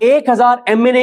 1000 MNA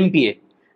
MPA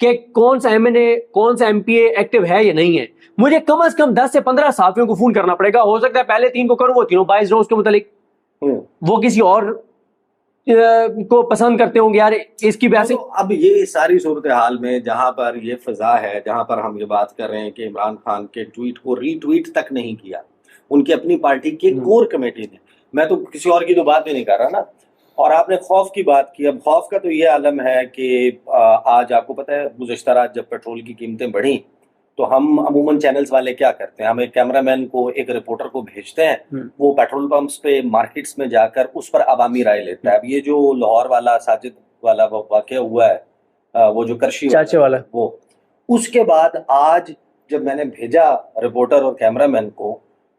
کہ کون سا ایم این اے کون سا ایم پی اے ایکٹیو ہے یا نہیں ہے. مجھے کم از کم 10 سے 15 صحافیوں کو فون کرنا پڑے گا. ہو سکتا ہے پہلے 3 کو کروں, وہ تینوں باعث رہو اس کے متعلق, وہ کسی اور کو پسند کرتے ہوں گے یار اس کی وجہ سے. اب یہ ساری صورتحال میں جہاں پر یہ فضا ہے, جہاں پر ہم یہ بات کر رہے ہیں کہ عمران خان کے ٹویٹ کو ری ٹویٹ تک نہیں کیا ان کی اپنی پارٹی کی کور کمیٹی نے, میں تو کسی اور کی تو بات بھی نہیں کر رہا نا, اور آپ نے خوف کی بات کی. اب خوف کا تو یہ عالم ہے کہ آج آپ کو پتہ ہے گزشتہ رات جب پیٹرول کی قیمتیں بڑھیں تو ہم عموماً چینلز والے کیا کرتے ہیں, ہم ایک کیمرہ مین کو ایک رپورٹر کو بھیجتے ہیں, وہ پیٹرول پمپس پہ مارکیٹس میں جا کر اس پر عوامی رائے لیتا ہے. اب یہ جو لاہور والا ساجد والا واقعہ ہوا ہے, وہ جو کرشی چاچے والا, وہ اس کے بعد آج جب میں نے بھیجا رپورٹر اور کیمرہ مین کو,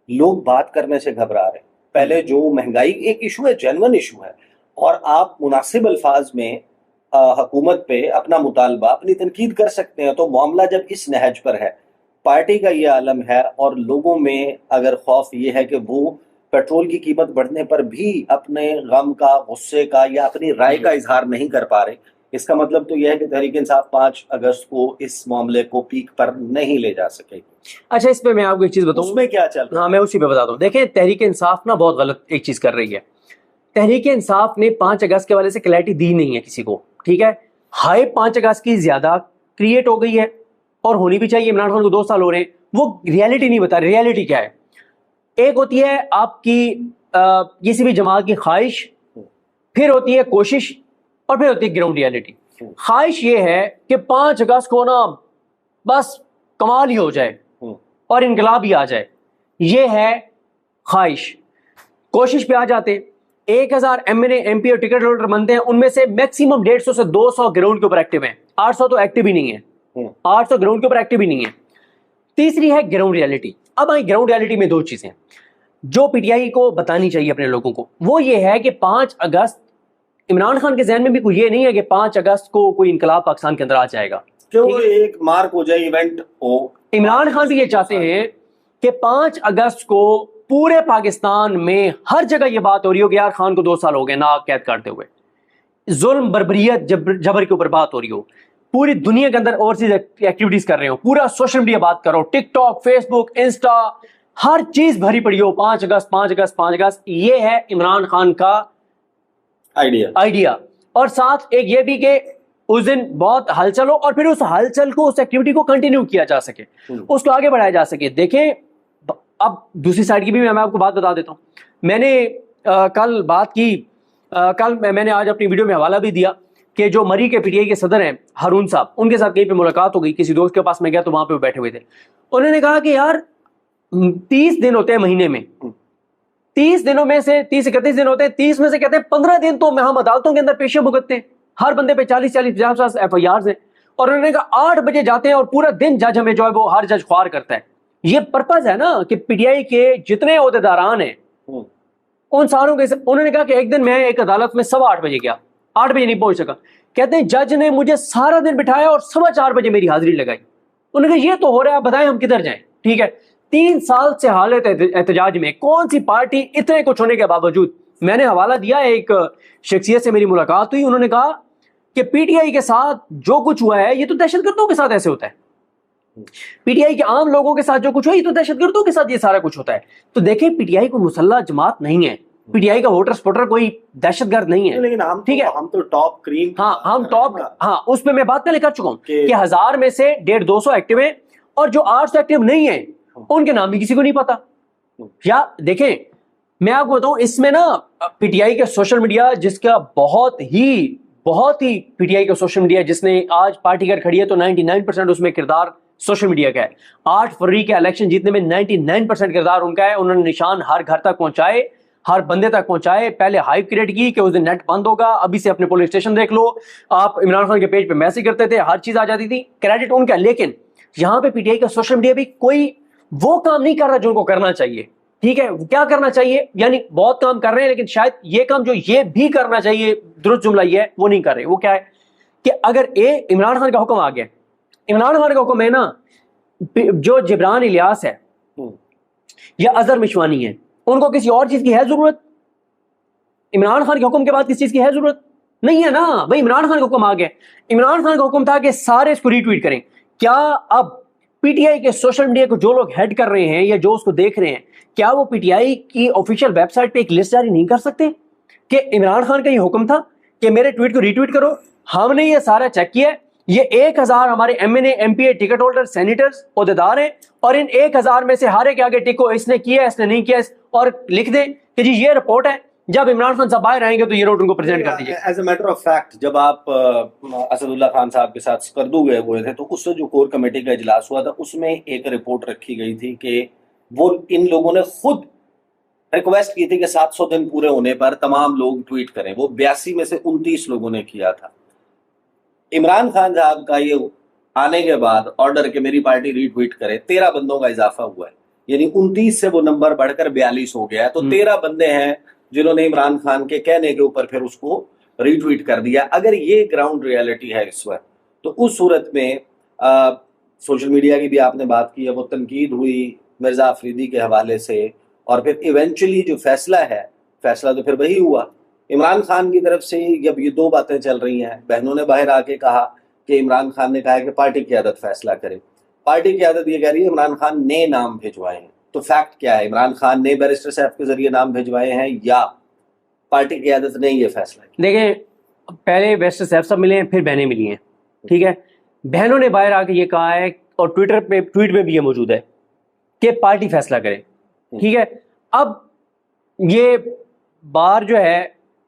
لوگ بات کرنے سے گھبرا رہے ہیں. پہلے جو مہنگائی ایک ایشو ہے, جینوئن ایشو ہے, اور آپ مناسب الفاظ میں حکومت پہ اپنا مطالبہ اپنی تنقید کر سکتے ہیں. تو معاملہ جب اس نہج پر ہے, پارٹی کا یہ عالم ہے, اور لوگوں میں اگر خوف یہ ہے کہ وہ پیٹرول کی قیمت بڑھنے پر بھی اپنے غم کا, غصے کا یا اپنی رائے کا اظہار نہیں کر پا رہے, اس کا مطلب تو یہ ہے کہ تحریک انصاف 5 اگست کو اس معاملے کو پیک پر نہیں لے جا سکے گی. اچھا اس پہ میں آپ کو ایک چیز بتاؤں, اس میں کیا چل رہا ہے؟ ہاں میں اسی پہ بتاتا ہوں. دیکھیں تحریک انصاف نا بہت غلط ایک چیز کر رہی ہے. تحریک انصاف نے 5 اگست کے والے سے کلیئرٹی دی نہیں ہے کسی کو, ٹھیک ہے. ہائی 5 اگست کی زیادہ کریٹ ہو گئی ہے, اور ہونی بھی چاہیے. عمران خان کو 2 سال ہو رہے ہیں, وہ ریالٹی نہیں بتا. ریالٹی کیا ہے؟ ایک ہوتی ہے آپ کی کسی بھی جماعت کی خواہش, پھر ہوتی ہے کوشش, اور پھر ہوتی ہے گراؤنڈ ریالٹی. خواہش یہ ہے کہ 5 اگست کو نا بس کمال ہی ہو جائے اور انقلاب ہی آ جائے, یہ ہے خواہش. کوشش پہ آ جاتے 1000 MNA MP اور ٹکٹ ہولڈر بنتے ہیں, ان میں سے میکسیمم 150 سے 200 گراؤنڈ کے اوپر ایکٹیو ہیں. 800 تو ایکٹیو ہی نہیں ہے, 800 گراؤنڈ کے اوپر ایکٹیو ہی نہیں ہے. تیسری ہے گراؤنڈ ریالٹی. اب آئی گراؤنڈ ریالٹی میں 2 چیزیں جو پی ٹی آئی کو بتانی چاہیے اپنے لوگوں کو. وہ یہ ہے کہ 5 اگست عمران خان کے ذہن میں بھی کوئی یہ نہیں ہے کہ 5 اگست کو کوئی انقلاب پاکستان کے اندر آ جائے گا, کہ وہ ایک مارک ہو جائے, ایونٹ ہو. عمران خان بھی یہ چاہتے ہیں کہ 5 اگست کو پورے پاکستان میں ہر جگہ یہ بات ہو رہی ہو کہ یار خان کو 2 سال ہو گئے ناک قید کرتے ہوئے, ظلم بربریت جبر کے اوپر بات ہو رہی ہو, پوری دنیا کے اندر اور چیز ایکٹیویٹیز کر رہے ہو, پورا سوشل میڈیا بات کرو, ٹک ٹاک, فیس بک, انسٹا, ہر چیز بھری پڑی ہو 5 اگست 5 اگست 5 اگست. یہ ہے عمران خان کا آئیڈیا. اور ساتھ ایک یہ بھی کہ اس دن بہت ہلچل ہو, اور پھر اس ہلچل کو, اس ایکٹیویٹی کو کنٹینیو کیا جا سکے, اس کو آگے بڑھایا جا سکے. دیکھیں اب دوسری سائڈ کی بھی میں آپ کو بات بتا دیتا ہوں. میں نے کل بات کی, کل میں نے آج اپنی ویڈیو میں حوالہ بھی دیا کہ جو مری کے پی ٹی آئی کے صدر ہیں ہارون صاحب, ان کے ساتھ کہیں پہ ملاقات ہو گئی, کسی دوست کے پاس میں گیا تو وہاں پہ وہ بیٹھے ہوئے تھے. انہوں نے کہا کہ یار 30 دن ہوتے ہیں مہینے میں, 30 دنوں میں سے 30 سے 31 دن ہوتے ہیں, 30 میں سے کہتے ہیں 15 دن تو ہم عدالتوں کے اندر پیشے بھگتتے ہیں, ہر بندے پہ 40-50 ایف آئی آرز ہیں. اور انہوں نے کہا 8 بجے جاتے ہیں اور پورا دن جج ہمیں جو ہے وہ ہر جج خوار کرتا ہے. یہ پرپز ہے نا کہ پی ٹی آئی کے جتنے عہدیداران ہیں ان ساروں کے, انہوں نے کہا کہ ایک دن میں ایک عدالت میں 8:15 بجے گیا, 8 بجے نہیں پہنچ سکا. کہتے ہیں جج نے مجھے سارا دن بٹھایا اور 4:15 بجے میری حاضری لگائی. انہوں نے کہا یہ تو ہو رہا ہے, آپ بتائیں ہم کدھر جائیں. ٹھیک ہے, 3 سال سے حالت احتجاج میں, کون سی پارٹی اتنے کچھ ہونے کے باوجود. میں نے حوالہ دیا, ایک شخصیت سے میری ملاقات ہوئی, انہوں نے کہا کہ پی ٹی آئی کے ساتھ جو کچھ ہوا ہے یہ تو دہشت گردوں کے ساتھ ایسے ہوتا ہے, پی ٹی آئی کے عام لوگوں کے ساتھ جو کچھ ہوا یہ تو دہشت گردوں کے ساتھ یہ سارا کچھ ہوتا ہے. تو دیکھیں پی ٹی آئی کو مسلح جماعت نہیں ہے, پی ٹی آئی کا ووٹر سپورٹر کوئی دہشت گرد نہیں ہے, لیکن ٹھیک ہے, ہم تو ٹاپ کریم, ہاں ہم ٹاپ, ہاں اس پہ میں بات پہلے کر چکا ہوں کہ 1000 میں سے 150-200 ایکٹیو ہیں, اور جو 800 ایکٹیو نہیں ہیں ان کے نام بھی کسی کو نہیں پتا. یا دیکھیں میں آپ کو بتاؤں, اس میں نا پی ٹی آئی کے سوشل میڈیا جس کا بہت ہی پی ٹی آئی کا سوشل میڈیا جس نے آج پارٹی کر کھڑی ہے تو 99% اس میں کردار سوشل میڈیا کا ہے. 8 فروری کے الیکشن جیتنے میں 99% کردار ان کا ہے. انہوں نے نشان ہر گھر تک پہنچائے, ہر بندے تک پہنچائے, پہلے ہائپ کریٹ کی کہ اس دن نیٹ بند ہوگا, ابھی سے اپنے پولیس اسٹیشن دیکھ لو, آپ عمران خان کے پیج پہ میسج کرتے تھے, ہر چیز آ جاتی تھی, کریڈٹ ان کا. لیکن یہاں پہ پی ٹی آئی کا سوشل میڈیا بھی کوئی وہ کام نہیں کر رہا جو ان کو کرنا چاہیے. ٹھیک ہے, کیا کرنا چاہیے, یعنی بہت کام کر رہے ہیں لیکن شاید یہ کام جو یہ بھی کرنا چاہیے, درست جملہ یہ ہے, وہ نہیں کر رہے. وہ کیا ہے کہ اگر عمران خان کا حکم آ گیا, عمران خان کا حکم ہے نا, جو جبران الیاس ہے یا اظہر مشوانی ہے, ان کو کسی اور چیز کی ہے ضرورت؟ عمران خان کے حکم کے بعد کس چیز کی ہے ضرورت؟ نہیں ہے نا بھائی. عمران خان کا حکم آ گیا. عمران خان کا حکم تھا کہ سارے اس کو ری ٹویٹ کریں. کیا اب پی ٹی آئی کے سوشل میڈیا کو جو لوگ ہیڈ کر رہے ہیں یا جو اس کو دیکھ رہے ہیں, کیا وہ پی ٹی آئی کی آفیشیل ویب سائٹ پہ ایک لسٹ جاری نہیں کر سکتے کہ عمران خان کا یہ حکم تھا کہ میرے ٹویٹ کو ری ٹویٹ کرو؟ ہم نے یہ سارا چیک کیا. یہ 1000 ہمارے ایم این اے, ایم پی اے, ٹکٹ ہولڈر, سینیٹرز, عہدیدار ہیں, اور ان 1000 میں سے ہر ایک آگے ٹکو اس نے کیا, اس نے نہیں کیا, اور لکھ دیں کہ جی یہ رپورٹ ہے. جب عمران خان صاحب باہر آئیں گے تو یہ نوٹ ان کو پریزنٹ کر دیجیے. As a matter of fact جب آپ اسد اللہ خان صاحب کے ساتھ سکردو گئے ہوئے تھے تو اس سے جو کور کمیٹی کا اجلاس ہوا تھا اس میں ایک رپورٹ رکھی گئی تھی کہ وہ ان لوگوں نے خود ریکویسٹ کی تھی کہ 700 دن پورے ہونے پر تمام لوگ ٹویٹ کریں. وہ 82 میں سے 29 لوگوں نے کیا تھا. عمران خان صاحب کا یہ آنے کے بعد آرڈر کہ میری پارٹی ری ٹویٹ کرے, 13 بندوں کا اضافہ ہوا ہے, یعنی 29 سے وہ نمبر بڑھ کر 42 ہو گیا ہے. تو 13 بندے ہیں جنہوں نے عمران خان کے کہنے کے اوپر پھر اس کو ری ٹویٹ کر دیا. اگر یہ گراؤنڈ ریئلٹی ہے اس وقت تو اس صورت میں سوشل میڈیا کی بھی آپ نے بات کی ہے, وہ تنقید ہوئی مرزا آفریدی کے حوالے سے, اور پھر ایونچولی جو فیصلہ ہے, فیصلہ تو پھر وہی ہوا. عمران خان کی طرف سے جب یہ 2 باتیں چل رہی ہیں, بہنوں نے باہر آ کے کہا کہ عمران خان نے کہا کہ پارٹی قیادت فیصلہ کرے. پارٹی قیادت یہ کہہ رہی ہے عمران خان نے نام بھیجوائے ہیں. تو فیکٹ کیا ہے؟ عمران خان نے بیرسٹر صاحب کے ذریعے نام بھیجوائے ہیں یا پارٹی قیادت نے یہ فیصلہ کیا؟ دیکھیں, پہلے بیرسٹر صاحب صاحب ملے ہیں, پھر بہنیں ملی ہیں, ٹھیک ہے. بہنوں نے باہر آ کے یہ کہا ہے, اور ٹویٹر پہ ٹویٹ میں بھی یہ موجود ہے کہ پارٹی فیصلہ کرے, ٹھیک ہے. اب یہ بار جو ہے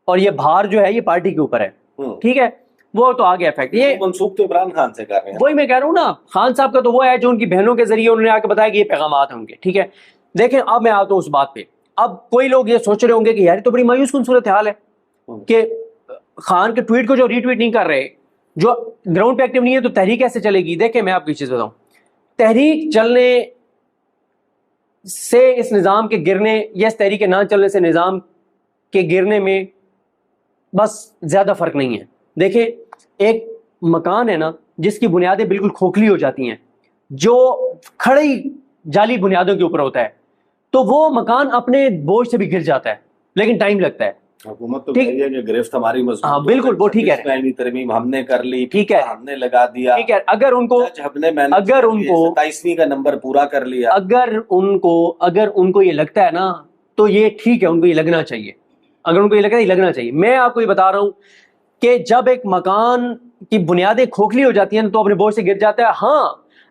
اور یہ بھار جو ہے یہ پارٹی کے اوپر ہے, ٹھیک ہے. وہ تو آگے افیکٹ یہ منسوخ تو عمران خان سے کر رہے ہیں. وہی میں کہہ رہا ہوں نا, خان صاحب کا تو وہ ہے جو ان کی بہنوں کے ذریعے انہوں نے آ کے بتایا کہ یہ پیغامات ہیں ان کے, ٹھیک ہے. دیکھیں اب میں آتا ہوں اس بات پہ. اب کوئی لوگ یہ سوچ رہے ہوں گے کہ یار تو بڑی مایوس کن صورتحال ہے کہ خان کے ٹویٹ کو جو ری ٹویٹ نہیں کر رہے, جو گراؤنڈ پہ ایکٹیو نہیں ہے, تو تحریک کیسے چلے گی؟ دیکھیں میں آپ کی چیز بتاؤں, تحریک چلنے سے اس نظام کے گرنے یا اس تحریک کے نہ چلنے سے نظام کے گرنے میں بس زیادہ فرق نہیں ہے. دیکھیں ایک مکان ہے نا جس کی بنیادیں بالکل کھوکھلی ہو جاتی ہیں, جو کھڑی جعلی بنیادوں کے اوپر ہوتا ہے, تو وہ مکان اپنے بوجھ سے بھی گر جاتا ہے, لیکن ٹائم لگتا ہے. حکومت تو کہہ رہی ہے کہ گرفت ہماری مضبوط, ہاں بالکل وہ ٹھیک ہے, ترمیم ہم نے کر لی, ٹھیک ہے, ہم نے لگا دیا, ٹھیک ہے. اگر ان کو 27ویں کا نمبر پورا کر لیا, اگر ان کو یہ لگتا ہے نا تو یہ ٹھیک ہے, ان کو یہ لگنا چاہیے. اگر ان کو یہ لگتا ہے یہ لگنا چاہیے. میں آپ کو یہ بتا رہا ہوں کہ جب ایک مکان کی بنیادیں کھوکھلی ہو جاتی ہیں تو اپنے بوجھ سے گر جاتا ہے. ہاں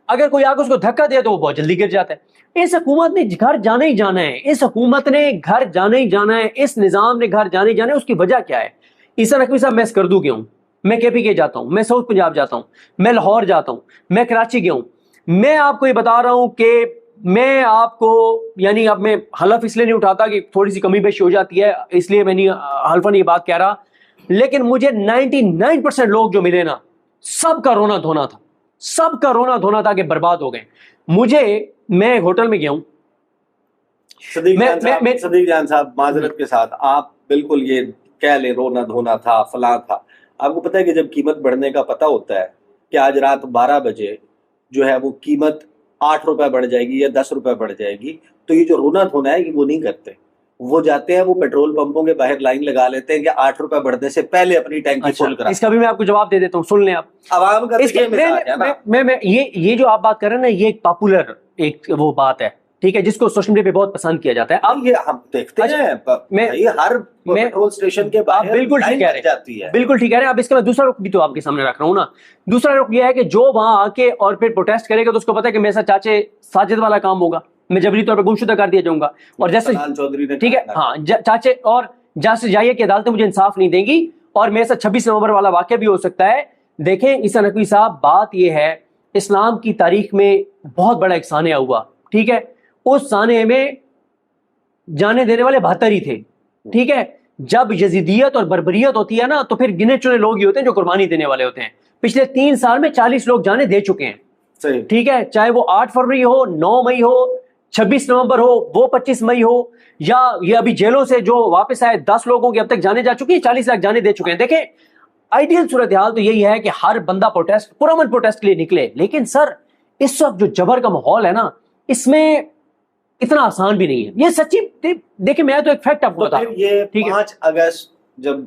اگر کوئی آگے اس کو دھکا دے تو وہ بہت جلدی گر جاتا ہے. اس حکومت نے گھر جانا ہی جانا ہے, اس حکومت نے گھر جانا ہی جانا ہے, اس نظام نے گھر جانا ہی جانا ہے. اس کی وجہ کیا ہے؟ عیسیٰ نقوی صاحب میں سکردو گیا ہوں, میں کے پی کے جاتا ہوں, میں ساؤتھ پنجاب جاتا ہوں, میں لاہور جاتا ہوں, میں کراچی گیا ہوں. میں آپ کو یہ بتا رہا ہوں کہ میں آپ کو یعنی اب میں حلف اس لیے نہیں اٹھاتا کہ تھوڑی سی کمی بیشی ہو جاتی ہے, اس لیے میں نہیں حلفاً یہ بات کہہ رہا, لیکن مجھے 99% لوگ جو ملے نا سب کا رونا دھونا تھا, سب کا رونا دھونا تھا کہ برباد ہو گئے. میں ہوٹل میں گیا ہوں. صدیق جان صاحب معذرت کے ساتھ آپ بالکل یہ کہہ لیں رونا دھونا تھا فلاں تھا. آپ کو پتہ ہے کہ جب قیمت بڑھنے کا پتہ ہوتا ہے کہ آج رات 12 بجے جو ہے وہ قیمت 8 روپے بڑھ جائے گی یا 10 روپے بڑھ جائے گی, تو یہ جو رونا دھونا ہے وہ نہیں کرتے. وہ جاتے ہیں, وہ پیٹرول پمپوں کے باہر لائن لگا لیتے ہیں کہ 8 روپے بڑھنے سے پہلے اپنی ٹینکی فل کرا. اس کا بھی میں آپ کو جواب دے دیتا ہوں, سن لیں آپ. عوام کا یہ جو آپ بات کر رہے ہیں نا, یہ ایک پاپولر ایک وہ بات ہے, ٹھیک ہے, جس کو سوشل میڈیا پہ بہت پسند کیا جاتا ہے. اب یہ ہم دیکھتے ہیں ہر پیٹرول اسٹیشن کے باہر بالکل ٹھیک کہہ رہے ہیں, بالکل ٹھیک کہہ رہے ہیں. اب اس کا میں دوسرا رخ بھی تو آپ کے سامنے رکھ رہا ہوں نا. دوسرا رخ یہ ہے کہ جو وہاں آ کے اور پھر پروٹیسٹ کرے گا تو اس کو پتا ہے کہ میرے ساتھ چاچے ساجد والا کام ہوگا, میں جبری طور پہ گمشدہ کر دیا جاؤں گا. اور جیسے ٹھیک ہے, ہاں چاچے اور جیسے جائیے کہ عدالتیں مجھے انصاف نہیں دیں گی, اور میرے ساتھ 26 نومبر والا واقعہ بھی ہو سکتا ہے. دیکھیں عیسیٰ نقوی صاحب, بات یہ ہے اسلام کی تاریخ میں بہت بڑا ایک سانحہ ہوا, ٹھیک ہے, اس سانحے میں جانے دینے والے 72 ہی تھے, ٹھیک ہے. جب یزیدیت اور بربریت ہوتی ہے نا تو پھر گنے چنے لوگ ہی ہوتے ہیں جو قربانی دینے والے ہوتے ہیں. پچھلے 3 سال میں 40 لوگ جانے دے چکے ہیں, ٹھیک ہے, چاہے وہ 8 فروری ہو, 9 مئی ہو, 26 نومبر ہو, وہ 25 مئی ہو, یا یہ ابھی جیلوں سے جو واپس آئے 10 لوگوں کی اب تک جانے جا چکی ہیں, 40 لاکھ جانے دے چکے ہیں. دیکھیں آئیڈیل صورتحال تو یہی ہے کہ ہر بندہ پروٹیسٹ پرامن پروٹیسٹ کے لیے نکلے, لیکن سر اس وقت جو جبر کا ماحول ہے نا اس میں اتنا آسان بھی نہیں ہے. یہ سچی دیکھیں, میں تو ایک فیکٹ آپ کو بتا رہا ہوں. یہ 5 اگست جب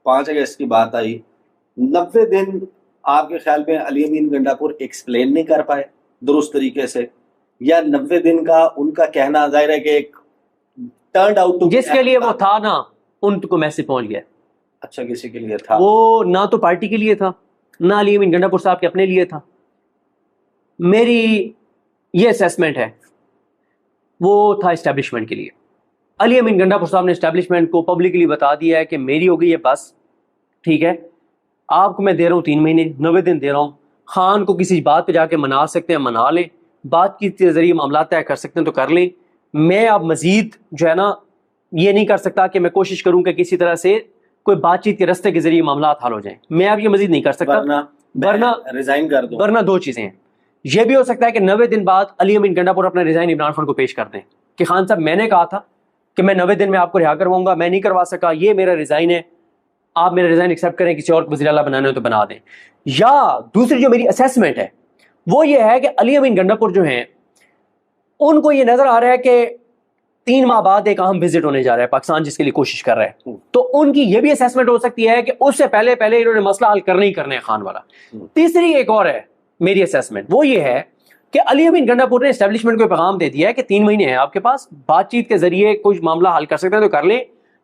5 اگست کی بات آئی, 90 دن آپ کے خیال میں علی امین گنڈاپور ایکسپلین نہیں کر پائے درست طریقے سے, یا 90 دن کا ان کا کہنا ظاہر ہے کہ ایک ٹرنڈ آؤٹ ٹو جس کے لیے وہ تھا نا ان کو میسج پہنچ گیا. اچھا کسی کے لیے تھا وہ نہ تو پارٹی کے لیے تھا نہ علی امین گنڈاپور صاحب کے اپنے لیے تھا. میری یہ اسیسمنٹ ہے وہ تھا اسٹیبلشمنٹ کے لیے. علی امین گنڈاپور صاحب نے اسٹیبلشمنٹ کو پبلکلی بتا دیا ہے کہ میری ہو گئی ہے بس, ٹھیک ہے, آپ کو میں دے رہا ہوں 3 مہینے 90 دن دے رہا ہوں. خان کو کسی بات پہ جا کے منا سکتے ہیں منا لیں, بات چیت کے ذریعے معاملات طے کر سکتے ہیں تو کر لیں. میں اب مزید جو ہے نا یہ نہیں کر سکتا کہ میں کوشش کروں کہ کسی طرح سے کوئی بات چیت کے رستے کے ذریعے معاملات حل ہو جائیں. میں اب یہ مزید نہیں کر سکتا, ورنہ ریزائن کر دوں. ورنہ 2 چیزیں ہیں. یہ بھی ہو سکتا ہے کہ 90 دن بعد علی امین گنڈاپور اپنا ریزائن عمران خان کو پیش کر دیں کہ خان صاحب میں نے کہا تھا کہ میں 90 دن میں آپ کو رہا کرواؤں گا, میں نہیں کروا سکا, یہ میرا ریزائن ہے, آپ میرا ریزائن ایکسیپٹ کریں, کسی اور کو وزیر اعلیٰ بنانے ہو تو بنا دیں. یا دوسری جو میری اسیسمنٹ ہے وہ یہ ہے کہ علی امین گنڈاپور جو ہیں ان کو یہ نظر آ رہا ہے کہ 3 ماہ بعد ایک اہم وزٹ ہونے جا رہا ہے پاکستان جس کے لیے کوشش کر رہا ہے, تو ان کی یہ بھی اسیسمنٹ ہو سکتی ہے کہ اس سے پہلے انہوں نے مسئلہ حل کرنا ہی کرنا ہے خان والا. تیسری ایک اور ہے میری اسیسمنٹ, وہ یہ ہے کہ علی امین گنڈاپور نے اسٹیبلشمنٹ کو پیغام دے دیا ہے کہ 3 مہینے ہیں آپ کے پاس, بات چیت کے ذریعے کچھ معاملہ حل کر سکتے ہیں تو کر لیں,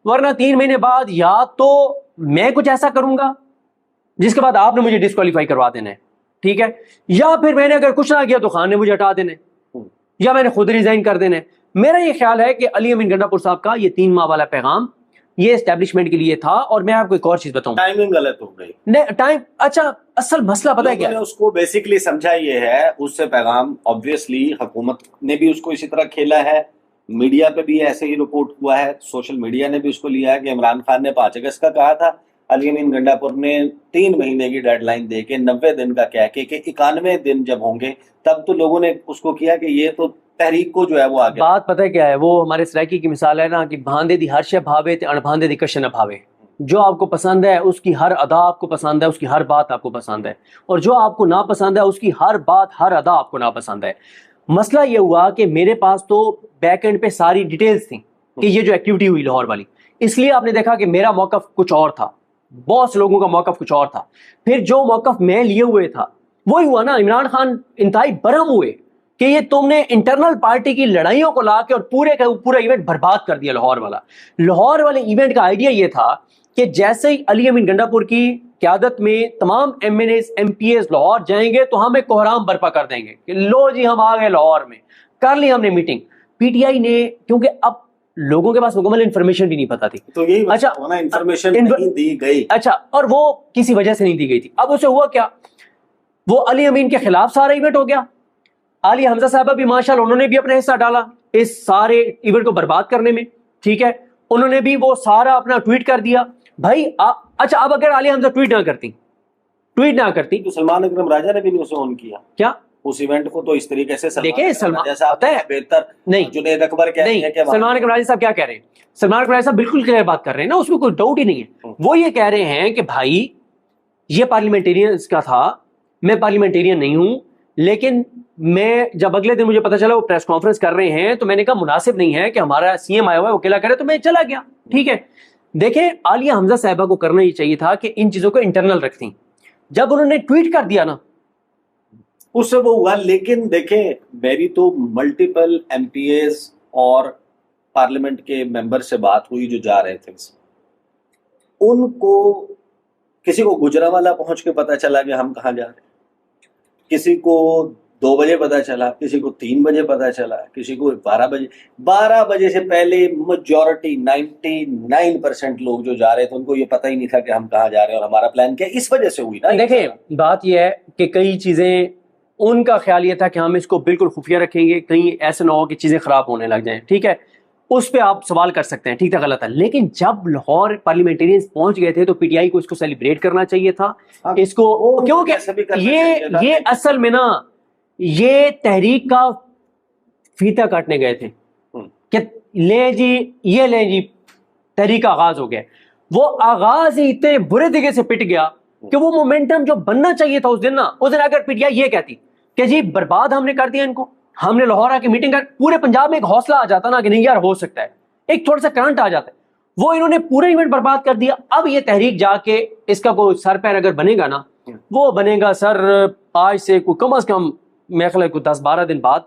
ورنہ 3 مہینے بعد یا تو میں کچھ ایسا کروں گا جس کے بعد آپ نے مجھے ڈسکوالیفائی کروا دینا ہے, ٹھیک ہے, یا پھر میں نے اگر کچھ نہ کیا تو خان نے مجھے ہٹا دینا ہے, یا میں نے خود ریزائن کر دینا ہے. میرا یہ خیال ہے کہ علی امین گنڈاپور صاحب کا یہ 3 ماہ والا پیغام یہ اسٹیبلشمنٹ کے لیے تھا. اور میں آپ کو ایک اور چیز بتاؤں, ٹائمنگ غلط ہو گئی. ٹائم, اچھا اصل مسئلہ پتہ ہے کیا ہے, اس کو بیسیکلی سمجھا یہ ہے, اس سے پیغام obviously حکومت نے بھی اس کو اسی طرح کھیلا ہے, میڈیا پہ بھی ایسے ہی رپورٹ ہوا ہے, سوشل میڈیا نے بھی اس کو لیا ہے کہ عمران خان نے 5 اگست کا کہا تھا, علی امین گنڈاپور نے 3 مہینے کی ڈیڈ لائن دے کے 90 دن کا کہہ کے کہ 91 دن جب ہوں گے تب تو لوگوں نے اس کو کیا کہ یہ تو تحریک کو جو ہے وہ آگے. بات پتہ ہے کیا ہے, وہ ہمارے سرائکی کی مثال ہے نا کہ بھاندے دی ہر شے بھاوے تے اڑبھاندے دی کشے نہ بھاوے. جو آپ کو پسند ہے اس کی ہر ادا آپ کو پسند ہے, اس کی ہر بات آپ کو پسند ہے, اور جو آپ کو ناپسند ہے اس کی ہر بات ہر ادا آپ کو ناپسند ہے. مسئلہ یہ ہوا کہ میرے پاس تو بیک اینڈ پہ ساری ڈیٹیلز تھیں کہ یہ جو ایکٹیویٹی ہوئی لاہور والی, اس لیے آپ نے دیکھا کہ میرا موقف کچھ اور تھا, بہت سے لوگوں کا موقف کچھ اور تھا. پھر جو موقف میں لیے ہوئے تھا وہی ہوا نا, عمران خان انتہائی برہم ہوئے کہ یہ تم نے انٹرنل پارٹی کی لڑائیوں کو لا کے اور پورے کا پورا ایونٹ برباد کر دیا لاہور والا. لاہور والے ایونٹ کا آئیڈیا یہ تھا کہ جیسے ہی علی امین گنڈاپور کی قیادت میں تمام MNAs MPs ایز لاہور جائیں گے تو ہم ایک کوہرام برپا کر دیں گے کہ لو جی ہم آ گئے لاہور میں, کر لی ہم نے میٹنگ. پی ٹی آئی نے, کیونکہ اب لوگوں کے پاس مکمل انفارمیشن بھی نہیں پتا تھی, تو یہی اچھا انفارمیشن نہیں دی گئی, اچھا, اور وہ کسی وجہ سے نہیں دی گئی تھی. اب اسے ہوا کیا, وہ علی امین کے خلاف سارا ایونٹ ہو گیا. عالیہ حمزہ صاحبہ بھی ماشاءاللہ انہوں نے بھی اپنا حصہ ڈالا اس سارے ایونٹ کو برباد کرنے میں, ٹھیک ہے, انہوں نے بھی وہ سارا اپنا ٹویٹ کر دیا بھائی. اچھا اب اگر عالیہ حمزہ ٹویٹ نہ کرتی تو سلمان اکرم راجہ نے بھی نہیں اسے آن کیا کیا اس ایونٹ کو, تو اس طریقے سے دیکھیں سلمان بہتر نہیں, جنید اکبر کہہ رہے ہیں کہ سلمان اکرم راجہ صاحب کیا کہہ رہے ہیں, سلمان اکرم راجہ صاحب بالکل کلیئر بات کر رہے ہیں نا, اس میں کوئی ڈاؤٹ ہی نہیں ہے. وہ یہ کہہ رہے ہیں کہ بھائی یہ پارلیمنٹیرین کا تھا, میں پارلیمنٹیرین نہیں ہوں, لیکن میں جب اگلے دن مجھے پتا چلا وہ پریس کانفرنس کر رہے ہیں تو میں نے کہا مناسب نہیں ہے کہ ہمارا سی ایم آیا ہوا ہے وہ اکیلا کرے, تو میں چلا گیا. ٹھیک ہے, دیکھیں عالیہ حمزہ صاحبہ کو کرنا یہ چاہیے تھا کہ ان چیزوں کو انٹرنل رکھتی. جب انہوں نے ٹویٹ کر دیا نا اس سے وہ ہوا. لیکن دیکھیں میری تو ملٹیپل ایم پی ایز اور پارلیمنٹ کے ممبر سے بات ہوئی جو جا رہے تھے, ان کو کسی کو گجرانوالہ پہنچ کے پتا چلا کہ ہم کہاں جا رہے ہیں, کسی کو 2 بجے پتا چلا, کسی کو 3 بجے پتا چلا, کسی کو 12 بجے. 12 بجے سے پہلے میجورٹی 99% لوگ جو جا رہے تھے ان کو یہ پتہ ہی نہیں تھا کہ ہم کہاں جا رہے ہیں اور ہمارا پلان کیا. اس وجہ سے ہوئی نا. دیکھیں بات یہ ہے کہ کئی چیزیں ان کا خیال یہ تھا کہ ہم اس کو بالکل خفیہ رکھیں گے, کہیں ایسے نہ ہو کہ چیزیں خراب ہونے لگ جائیں. ٹھیک ہے, اس پہ آپ سوال کر سکتے ہیں, ٹھیک تھا غلط ہے, لیکن جب لاہور پارلیمنٹیرینز پہنچ گئے تھے تو پی ٹی آئی کو اس کو سیلیبریٹ کرنا چاہیے تھا. اس کو کیونکہ یہ اصل میں نا یہ تحریک کا فیتا کاٹنے گئے تھے کہ لیں جی یہ لیں جی تحریک کا آغاز ہو گیا. وہ آغاز ہی اتنے برے طریقے سے پٹ گیا کہ وہ مومنٹم جو بننا چاہیے تھا اس دن نا, اس دن اگر پی ٹی آئی یہ کہتی کہ جی برباد ہم نے کر دیا ان کو, ہم نے لاہور آ کے میٹنگ کر, پورے پنجاب میں ایک حوصلہ آ جاتا نا کہ نہیں یار ہو سکتا ہے, ایک تھوڑا سا کرنٹ آ جاتا ہے. وہ انہوں نے پورا ایونٹ برباد کر دیا. اب یہ تحریک جا کے اس کا کوئی سر پیر اگر بنے گا نا, وہ بنے گا سر آج سے کوئی کم از کم میرے خیال ہے کوئی 10-12 دن بعد.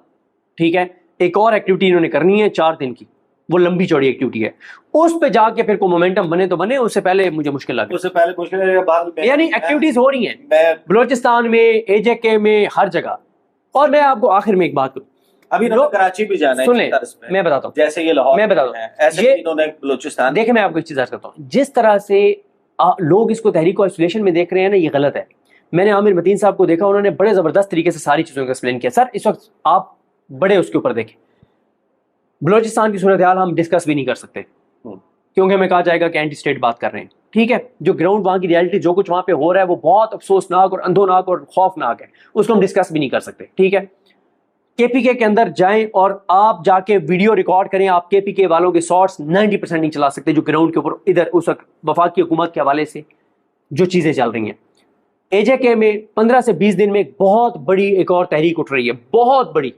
ٹھیک ہے, ایک اور ایکٹیویٹی انہوں نے کرنی ہے 4 دن کی, وہ لمبی چوڑی ایکٹیویٹی ہے, اس پہ جا کے پھر کوئی مومنٹم بنے تو بنے, اس سے پہلے مجھے مشکل لگا. اس سے پہلے مشکل ہے, یعنی ایکٹیویٹیز ہو رہی ہیں بلوچستان میں, اے جے کے میں, ہر جگہ. اور میں آپ کو آخر میں ایک بات کروں, ابھی کراچی بھی جانا ہے, سن لیں میں بتاتا ہوں, جیسے یہ لاہور میں بتاتا ہوں, ایسے انہوں نے بلوچستان. دیکھیں میں آپ کو ایک چیز عرض کرتا ہوں, جس طرح سے لوگ اس کو تحریک کو آئسولیشن میں دیکھ رہے ہیں نا, یہ غلط ہے. میں نے عامر متین صاحب کو دیکھا, انہوں نے بڑے زبردست طریقے سے ساری چیزوں کو ایکسپلین کیا. سر اس وقت آپ بڑے اس کے اوپر دیکھیں, بلوچستان کی صورتحال ہم ڈسکس بھی نہیں کر سکتے کیونکہ ہمیں کہا جائے گا کہ اینٹی اسٹیٹ بات کر رہے ہیں. ٹھیک ہے, جو گراؤنڈ وہاں کی ریالٹی, جو کچھ وہاں پہ ہو رہا ہے وہ بہت افسوسناک اور اندھوناک اور خوفناک ہے, اس کو ہم ڈسکس بھی نہیں کر سکتے. ٹھیک ہے, کے پی کے اندر جائیں اور آپ جا کے ویڈیو ریکارڈ کریں, آپ کے پی کے والوں کے سارٹس 90% نہیں چلا سکتے جو گراؤنڈ کے اوپر ادھر اس وقت وفاقی حکومت کے حوالے سے جو چیزیں چل رہی ہیں. اے جے کے میں 15 سے 20 دن میں ایک بہت بڑی ایک اور تحریک اٹھ رہی ہے, بہت بڑی,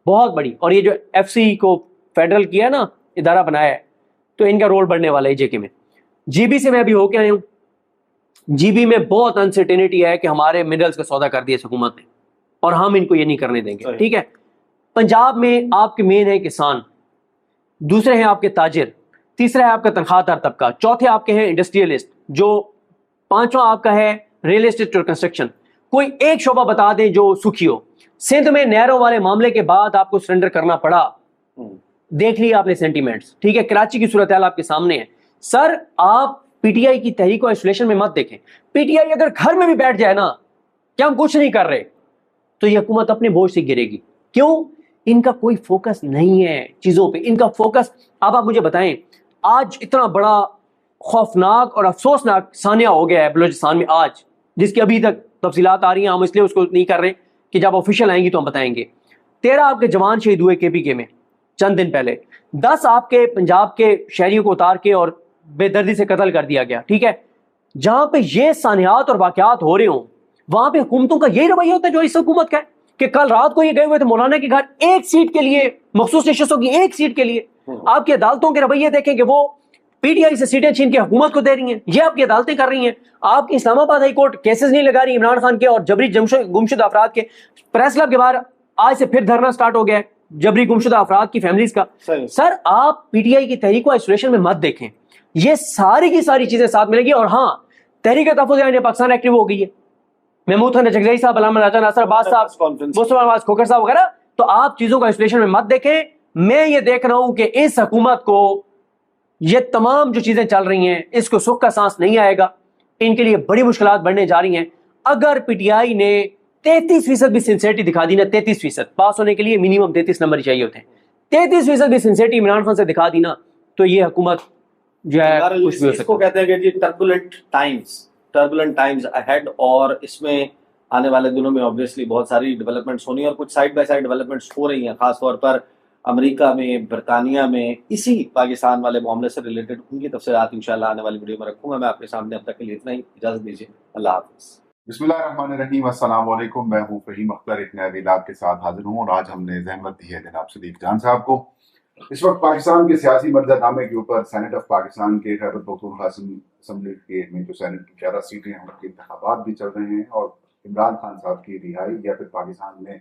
بہت بڑی. اور یہ جو ایف سی کو فیڈرل کیا نا, ادارہ بنایا ہے, تو ان کا رول بڑھنے والا ہے اے جے کے میں. جی بی سے میں ابھی ہو کے آیا ہوں, جی بی میں بہت انسرٹینٹی ہے کہ ہمارے منرلز کا سودا کر دیا اس حکومت نے اور ہم ان کو یہ نہیں کرنے دیں گے. ٹھیک ہے, پنجاب میں آپ کے مین ہے کسان, دوسرے ہیں آپ کے تاجر, تیسرا ہے آپ کا تنخواہ دار طبقہ, چوتھے آپ کے ہیں انڈسٹریلسٹ, جو پانچواں آپ کا ہے ریئل اسٹیٹ اور کنسٹرکشن. کوئی ایک شعبہ بتا دیں جو سکھی ہو. سندھ میں نہروں والے معاملے کے بعد آپ کو سرنڈر کرنا پڑا, دیکھ لیا آپ نے سینٹیمنٹس. ٹھیک ہے, کراچی کی صورتحال آپ کے سامنے ہے. سر آپ پی ٹی آئی کی تحریک کو آئسولیشن میں مت دیکھیں. پی ٹی آئی اگر گھر میں بھی بیٹھ جائے نا کہ ہم کچھ نہیں کر رہے, تو یہ حکومت اپنے بوجھ سے گرے گی. کیوں؟ ان کا کوئی فوکس نہیں ہے چیزوں پہ, ان کا فوکس. اب آپ مجھے بتائیں, آج اتنا بڑا خوفناک اور افسوسناک سانحہ ہو گیا ہے بلوچستان میں آج, جس کی ابھی تک تفصیلات آ رہی ہیں, ہم اس لیے اس کو نہیں کر رہے کہ جب آفیشیل آئیں گی تو ہم بتائیں گے. 13 آپ کے جوان شہید ہوئے کے پی کے میں چند دن پہلے, 10 آپ کے پنجاب کے شہریوں کو اتار کے اور بے دردی سے قتل کر دیا گیا. ٹھیک ہے, جہاں پہ یہ سانحات اور واقعات ہو رہے ہوں, وہاں پہ حکومتوں کا یہی رویہ ہوتا ہے جو اس حکومت کا ہے کہ کل رات کو یہ گئے ہوئے تھے مولانا کے گھر ایک سیٹ کے لیے, مخصوص نشستوں کی ایک سیٹ کے لیے. آپ کی عدالتوں کے رویے دیکھیں کہ وہ پی ٹی آئی سے سیٹیں چھین کے حکومت کو دے رہی ہیں, یہ آپ کی عدالتیں کر رہی ہیں. آپ کی اسلام آباد ہائی کورٹ کیسز نہیں لگا رہی عمران خان کے اور جبری گمشدہ افراد کے. پریس کلب کے باہر آج سے پھر دھرنا سٹارٹ ہو گیا ہے جبری گمشدہ افراد کی فیملیز کا. سر آپ پی ٹی آئی کی تحریک کو آئسولیشن میں مت دیکھیں, یہ ساری کی ساری چیزیں ساتھ ملیں گی. اور ہاں, تحریک تحفظ عین پاکستان ایکٹیو ہو گئی ہے, محمود خان جگزئی صاحب, علامہ راجہ ناصر عباس صاحب, مصطفیٰ نواز کھوکھر صاحب وغیرہ. تو آپ چیزوں کو آئسولیشن میں مت دیکھیں. میں یہ دیکھ رہا ہوں کہ اس حکومت کو یہ تمام جو چیزیں چل رہی ہیں اس کو سکھ کا سانس نہیں آئے گا, ان کے لیے بڑی مشکلات بڑھنے جا رہی ہیں. اگر پی ٹی آئی نے 33% بھی سنسیئرٹی دکھا دی نا, 33% پاس ہونے کے لیے منیمم 33 نمبر ہی چاہیے ہوتے ہیں, 33% بھی سنسیئرٹی عمران خان سے دکھا دی نا, تو یہ حکومت جو ہے کچھ بھی ہو اس کو کہتے ہیں کہ جی ٹربولنٹ ٹائمز اہیڈ. اور اس میں آنے والے دنوں میں obviously بہت ساری ڈیولپمنٹس ہونی ہیں, اور کچھ سائڈ بائی سائڈ ڈیولپمنٹس ہو رہی ہیں, خاص طور پر امریکہ میں, برطانیہ میں, اسی پاکستان والے معاملے سے ریلیٹڈ. ان کی تفصیلات انشاءاللہ آنے والی ویڈیو میں رکھوں گا میں آپ کے سامنے. اب تک کے لیے اتنا ہی, اجازت دیجیے, اللہ حافظ. بسم اللہ الرحمن الرحیم. السلام علیکم, میں ہوں فہیم اختر, ایک نئے ویلاگ کے ساتھ حاضر ہوں. اور آج ہم نے زحمت دی ہے جناب صدیق جان صاحب کو. اس وقت پاکستان کے سیاسی منظرنامے کے اوپر سینٹ آف پاکستان کے خیبر پختونخوا اسمبلی کے میں جو سینٹ کی 11 سیٹیں ہیں ان کے انتخابات بھی چل رہے ہیں, اور عمران خان صاحب کی رہائی یا پھر پاکستان میں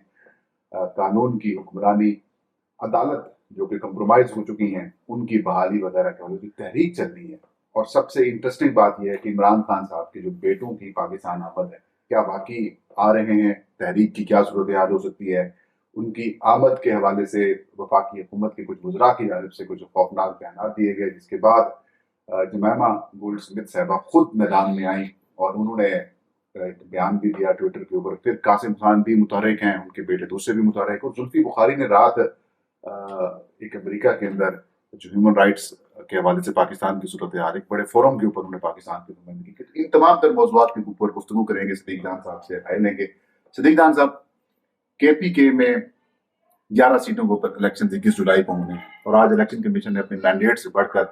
قانون کی حکمرانی, عدالت جو کہ کمپرومائز ہو چکی ہیں, ان کی بحالی وغیرہ کے حوالے سے تحریک چل رہی ہے. اور سب سے انٹرسٹنگ بات یہ ہے کہ عمران خان صاحب کے جو بیٹوں کی پاکستان آمد ہے, کیا واقعی آ رہے ہیں, تحریک کی کیا صورتحال ہو سکتی ہے. ان کی آمد کے حوالے سے وفاقی حکومت کے کچھ وزراء کی جانب سے کچھ خوفناک بیانات دیے گئے, جس کے بعد جمیمہ گولڈ سمتھ صاحبہ خود میدان میں آئیں اور انہوں نے ایک بیان بھی دیا ٹویٹر کے اوپر. پھر قاسم خان بھی متحرک ہیں, ان کے بیٹے دوسرے بھی متحرک, اور زلفی بخاری نے رات ایک امریکہ کے اندر جو ہیومن رائٹس کے حوالے سے پاکستان کی صورتحال ایک بڑے فورم کے اوپر انہوں نے پاکستان کی نمائندگی کی. ان تمام تر موضوعات کے اوپر گفتگو کریں گے, صدیق جان صاحب سے رائے لیں گے. صدیق جان صاحب, کے پی کے میں 11 سیٹوں کے اوپر الیکشن 21 جولائی کو ہونے, اور آج الیکشن کمیشن نے اپنے مینڈیٹ سے بڑھ کر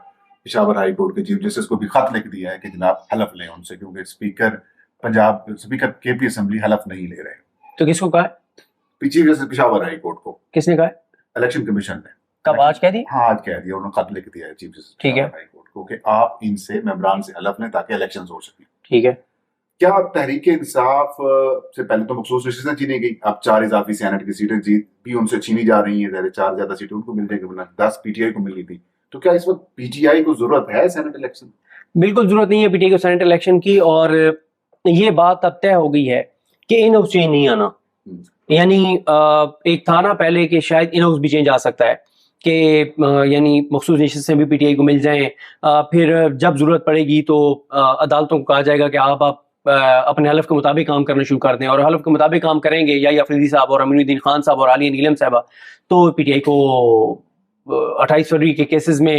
پشاور ہائی کورٹ کے چیف جسٹس کو بھی خط لکھ دیا ہے کہ جناب حلف لیں ان سے, کیونکہ اسپیکر کے پی اسمبلی حلف نہیں لے رہے. تو کس کو کہا ہے؟ Chief justice Peshawar high court کو. کس نے کہا ہے؟ الیکشن کمیشن نے. کب آج کہہ دی؟ ہاں آج کہہ دیا، انہوں نے خط لکھ دیا ہے چیف جسٹس ٹھیک ہے ہائی کورٹ کو کہ آپ ان سے ممبران سے حلف لیں تاکہ الیکشنز ہو سکیں. ٹھیک ہے. کیا تحریک انصاف سے پہلے تو مخصوص نشستیں چینی گئی، اب 4 اضافی سینٹ کی سیٹیں جیت بھی ان سے چھینی جا رہی ہیں، 4 زیادہ سیٹیں ان کو مل جائیں گی، 10 پی ٹی آئی کو مل گئی تھی. تو کیا اس وقت پی ٹی آئی کو ضرورت ہے سینٹ الیکشن؟ بالکل ضرورت نہیں ہے پی ٹی آئی کو سینٹ الیکشن کی، اور یہ بات اب طے ہو گئی ہے کہ ان ہاؤس چینج نہیں آنا. یعنی ایک تھا نا پہلے کہ شاید ان ہاؤس بھی چینج آ سکتا ہے کہ یعنی مخصوص نشستیں بھی پی ٹی آئی کو مل جائیں، پھر جب ضرورت پڑے گی تو عدالتوں کو کہا جائے گا کہ آپ اپنے حلف کے مطابق کام کرنا شروع کر دیں، اور حلف کے مطابق کام کریں گے یا افریدی صاحب اور امین الدین خان صاحب اور عالیہ نیلم صاحبہ، تو پی ٹی آئی کو 28 فروری کے کیسز میں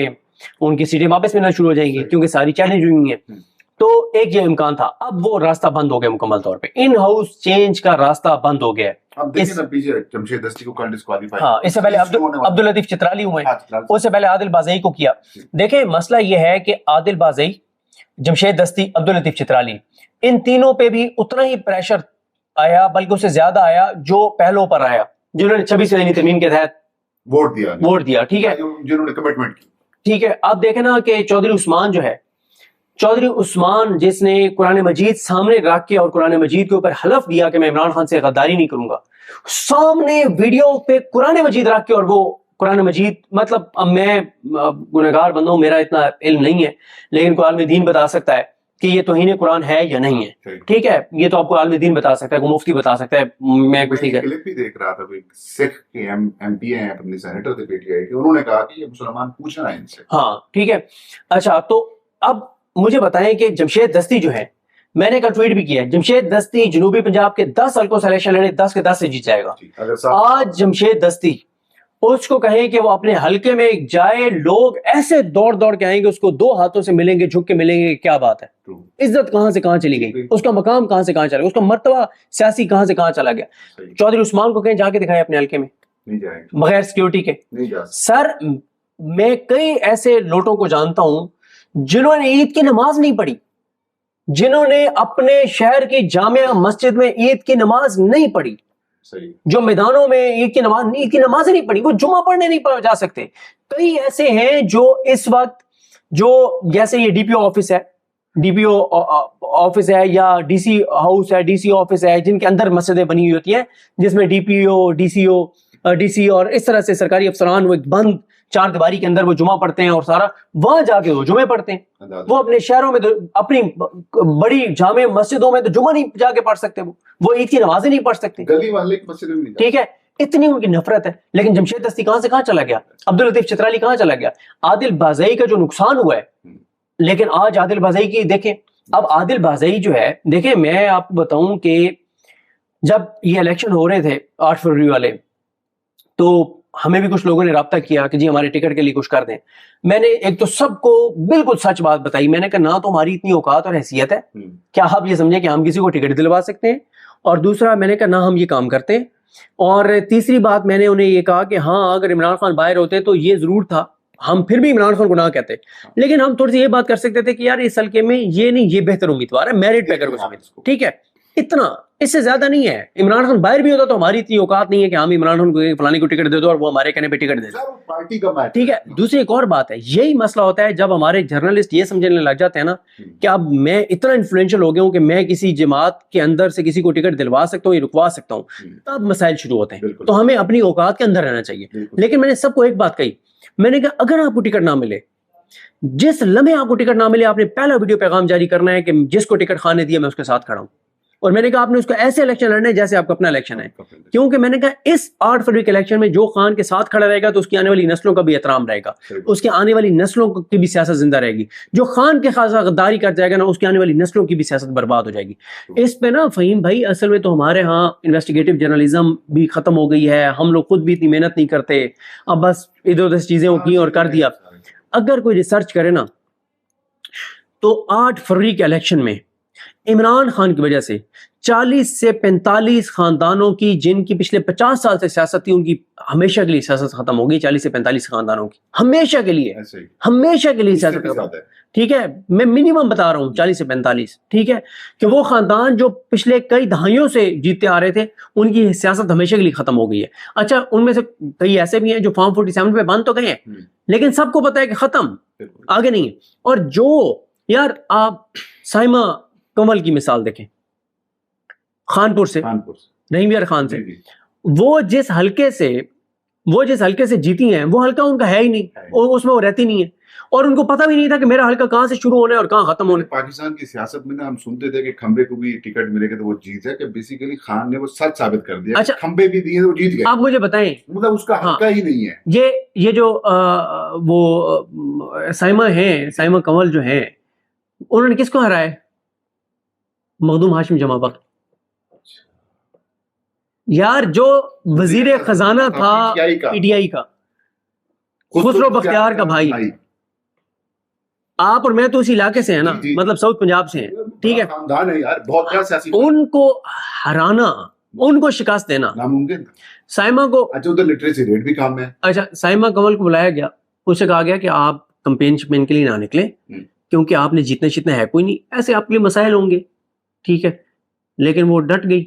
ان کی سیٹیں واپس ملنا شروع ہو جائیں گی کیونکہ ساری چیلنج ہوئی ہیں. تو ایک یہ امکان تھا، اب وہ راستہ بند ہو گیا مکمل طور پہ، ان ہاؤس چینج کا راستہ بند ہو گیا ہے. اب دیکھیں نا پیچھے جمشید دستی کو کل ڈسکوالیفائی، ہاں اس سے پہلے عبداللطیف چترالی ہوئے ہیں، اس سے پہلے عادل بازئی کو کیا. دیکھیں مسئلہ یہ ہے کہ عادل بازئی، جمشید دستی، عبداللطیف چترالی، ان تینوں پہ بھی اتنا ہی پریشر آیا بلکہ اس سے زیادہ آیا جو پہلوں پر آیا جنہوں نے 26 فیصدی ترمیم کے تحت ووٹ دیا. ٹھیک ہے، جنہوں نے کمٹمنٹ کی. ٹھیک ہے. اب دیکھیں نا کہ چودھری عثمان جو ہے، چودھری عثمان جس نے قرآن مجید سامنے رکھ کے اور قرآن مجید کے اوپر حلف دیا کہ میں عمران خان سے غداری نہیں کروں گا، سامنے ویڈیو پہ قرآن مجید رکھ کے، اور وہ قرآن مجید، مطلب اب میں گنہگار بندہ ہوں، میرا اتنا علم نہیں ہے، لیکن کوئی عالم دین بتا سکتا ہے کہ یہ توہین قرآن ہے یا نہیں ہے. ٹھیک ہے، یہ تو آپ کو عالم دین بتا سکتا ہے، کوئی مفتی بتا سکتا ہے. میں کچھ نہیں کہتا. کلپ بھی دیکھ رہا تھا، کوئی سکھ کے ایم پی ہیں اپنے سینیٹر تھے پی ٹی آئی کے، انہوں نے کہا کہ یہ مسلمان پوچھنا ہے ان سے. ہاں ٹھیک ہے. اچھا تو اب مجھے بتائیں کہ جمشید دستی جو ہے، میں نے کل ٹویٹ بھی کیا ہے، جمشید دستی جنوبی پنجاب کے 10 حلقوں سے الیکشن لڑے، 10 کے 10 سے جیت جائے گا. آج جمشید دستی اس کو کہیں کہ وہ اپنے حلقے میں جائے، لوگ ایسے دوڑ دوڑ کے آئیں گے، اس کو 2 ہاتھوں سے ملیں گے، جھک کے ملیں گے. کیا بات ہے، عزت کہاں سے کہاں چلی گئی، اس کا مقام کہاں سے کہاں چلا گیا، اس کا مرتبہ سیاسی کہاں سے کہاں چلا گیا. چودھری عثمان کو کہیں جا کے دکھائے اپنے حلقے میں بغیر سیکیورٹی کے. سر میں کئی ایسے لوٹوں کو جانتا ہوں جنہوں نے عید کی نماز نہیں پڑھی، جنہوں نے اپنے شہر کی جامع مسجد میں عید کی نماز نہیں پڑھی، جو میدانوں میں عید کی نماز نہیں پڑھی، وہ جمعہ پڑھنے نہیں جا سکتے. کئی ایسے ہیں جو اس وقت، جو جیسے یہ ڈی پی او آفس ہے، یا ڈی سی ہاؤس ہے، ڈی سی آفس ہے، جن کے اندر مسجدیں بنی ہوئی ہوتی ہیں، جس میں ڈی پی او، ڈی سی اور اس طرح سے سرکاری افسران وہ بند 4 دیواری کے اندر وہ جمعہ پڑھتے ہیں، اور سارا وہاں جا کے وہ جمعے پڑھتے ہیں. وہ اپنے شہروں میں تو، اپنی بڑی جامع مسجدوں میں تو جمعہ نہیں جا کے پڑھ سکتے، وہ عید کی نمازیں نہیں پڑھ سکتے. گلی والے کی مسجد میں. ٹھیک ہے، اتنی ان کی نفرت ہے. لیکن جمشید دستی کہاں سے کہاں چلا گیا، عبداللطیف چترالی کہاں چلا گیا. عادل بازئی کا جو نقصان ہوا ہے، لیکن آج عادل بازئی کی دیکھیں. اب عادل بازئی جو ہے، دیکھیں میں آپ کو بتاؤں کہ جب یہ الیکشن ہو رہے تھے 8 فروری والے، تو ہمیں بھی کچھ لوگوں نے رابطہ کیا کہ جی ہمارے ٹکٹ کے لیے کچھ کر دیں. میں نے ایک تو سب کو بالکل سچ بات بتائی، میں نے کہا نہ تو ہماری اتنی اوقات اور حیثیت ہے کیا آپ یہ سمجھیں کہ ہم کسی کو ٹکٹ دلوا سکتے ہیں، اور دوسرا میں نے کہا نہ ہم یہ کام کرتے ہیں، اور تیسری بات میں نے انہیں یہ کہا کہ ہاں اگر عمران خان باہر ہوتے تو یہ ضرور تھا، ہم پھر بھی عمران خان کو نہ کہتے، لیکن ہم تھوڑی سی یہ بات کر سکتے تھے کہ یار اس حلقے میں یہ نہیں، یہ بہتر امیدوار ہے، میرٹ پہ کرو. ٹھیک ہے، اتنا، اس سے زیادہ نہیں ہے. عمران خان باہر بھی ہوتا تو ہماری اتنی اوقات نہیں ہے کہ ہم عمران خان کو فلانی کو ٹکٹ دے دو اور وہ ہمارے کہنے پہ ٹکٹ دے دو. پارٹی کا ٹھیک ہے. دوسری ایک اور بات ہے، یہی مسئلہ ہوتا ہے جب ہمارے جرنلسٹ یہ سمجھنے لگ جاتے ہیں نا کہ اب میں اتنا انفلوئنشل ہو گیا ہوں کہ میں کسی جماعت کے اندر سے کسی کو ٹکٹ دلوا سکتا ہوں یا رکوا سکتا ہوں، تب مسائل شروع ہوتے ہیں. تو ہمیں اپنی اوقات کے اندر رہنا چاہیے. لیکن میں نے سب کو ایک بات کہی، میں نے کہا اگر آپ کو ٹکٹ نہ ملے، جس لمحے آپ کو ٹکٹ نہ ملے، آپ نے پہلا ویڈیو پیغام جاری کرنا ہے کہ جس کو ٹکٹ خان نے دیا میں اس کے ساتھ کھڑا ہوں. اور میں نے کہا آپ نے اس کو ایسے الیکشن لڑنے جیسے آپ کا اپنا الیکشن ہے، کیونکہ میں نے کہا اس 8 فروری کے الیکشن میں جو خان کے ساتھ کھڑا رہے گا تو اس کی آنے والی نسلوں کا بھی احترام رہے گا، اس کے آنے والی نسلوں کی بھی سیاست زندہ رہے گی. جو خان کے خاصا غداری کر جائے گا نا، اس کی آنے والی نسلوں کی بھی سیاست برباد ہو جائے گی. اس پہ نا فہیم بھائی، اصل میں تو ہمارے ہاں انویسٹیگیٹو جرنلزم بھی ختم ہو گئی ہے، ہم لوگ خود بھی اتنی محنت نہیں کرتے، اب بس ادھر ادھر چیزیں کی اور کر دیا. اگر کوئی ریسرچ کرے نا تو 8 فروری کے الیکشن میں عمران خان کی وجہ سے 40 سے 45 خاندانوں کی، جن کی پچھلے 50 سال سے سیاست تھی، ان کی ہمیشہ کے لیے سیاست ختم ہو گئی. 40 سے 45 خاندانوں کی ہمیشہ کے لیے، ایسے ہی ہمیشہ کے لیے اس سے سیاست بھی ختم. زیادہ ہے. ٹھیک ہے، میں منیمم بتا رہا ہوں 40 سے 45. ٹھیک ہے، کہ وہ خاندان جو پچھلے کئی دہائیوں سے جیتے آ رہے تھے، ان کی سیاست ہمیشہ کے لیے ختم ہو گئی ہے. اچھا، ان میں سے کئی ایسے بھی ہیں جو فارم 47 پہ بند تو گئے ہیں، لیکن سب کو پتا ہے کہ ختم، بالکل. آگے نہیں ہے. اور جو یار آپ سائمہ کمل کی مثال دیکھیں، خانپور سے، کانپور سے. رحیم یار خان سے، جی جی. وہ جس حلقے سے جیتی ہیں، وہ حلقہ ان کا ہے ہی نہیں، اور اس میں وہ رہتی نہیں ہے، اور ان کو پتہ بھی نہیں تھا کہ میرا حلقہ کہاں سے شروع ہونا ہے اور کہاں ختم ہونا ہے. پاکستان کی سیاست میں نا ہم سنتے تھے کہ کھمبے کو بھی ٹکٹ ملے گا تو وہ جیت ہے، کہ بیسیکلی خان نے وہ سچ ثابت کر دیا. اچھا، کھمبے بھی دیے تو وہ جیت گئے. آپ مجھے بتائیں، مطلب اس کا حلقہ ہی نہیں ہے. یہ جو وہ سائمہ ہیں، سائمہ کمل جو ہیں، انہوں نے کس کو ہرایا؟ مخدوم ہاشم جمع وقت. یار جو وزیر خزانہ تھا پی ٹی آئی کا، خسرو بختیار کا بھائی. آپ اور میں تو اسی علاقے سے ہیں نا، مطلب ساؤتھ پنجاب سے ہیں. ٹھیک ہے، خاندان ہے یار، بہت بڑا سیاسی ان کو ہرانا، ان کو شکست دینا ناممکن. سائمہ کو. اچھا، ادھر لٹریسی ریٹ بھی کام ہے. اچھا، سائمہ کمل کو بلایا گیا، اس سے کہا گیا کہ آپ کمپین شمپین کے لیے نہ نکلیں، کیونکہ آپ نے جتنے ہے کوئی نہیں، ایسے آپ کے لیے مسائل ہوں گے. ٹھیک ہے، لیکن وہ ڈٹ گئی.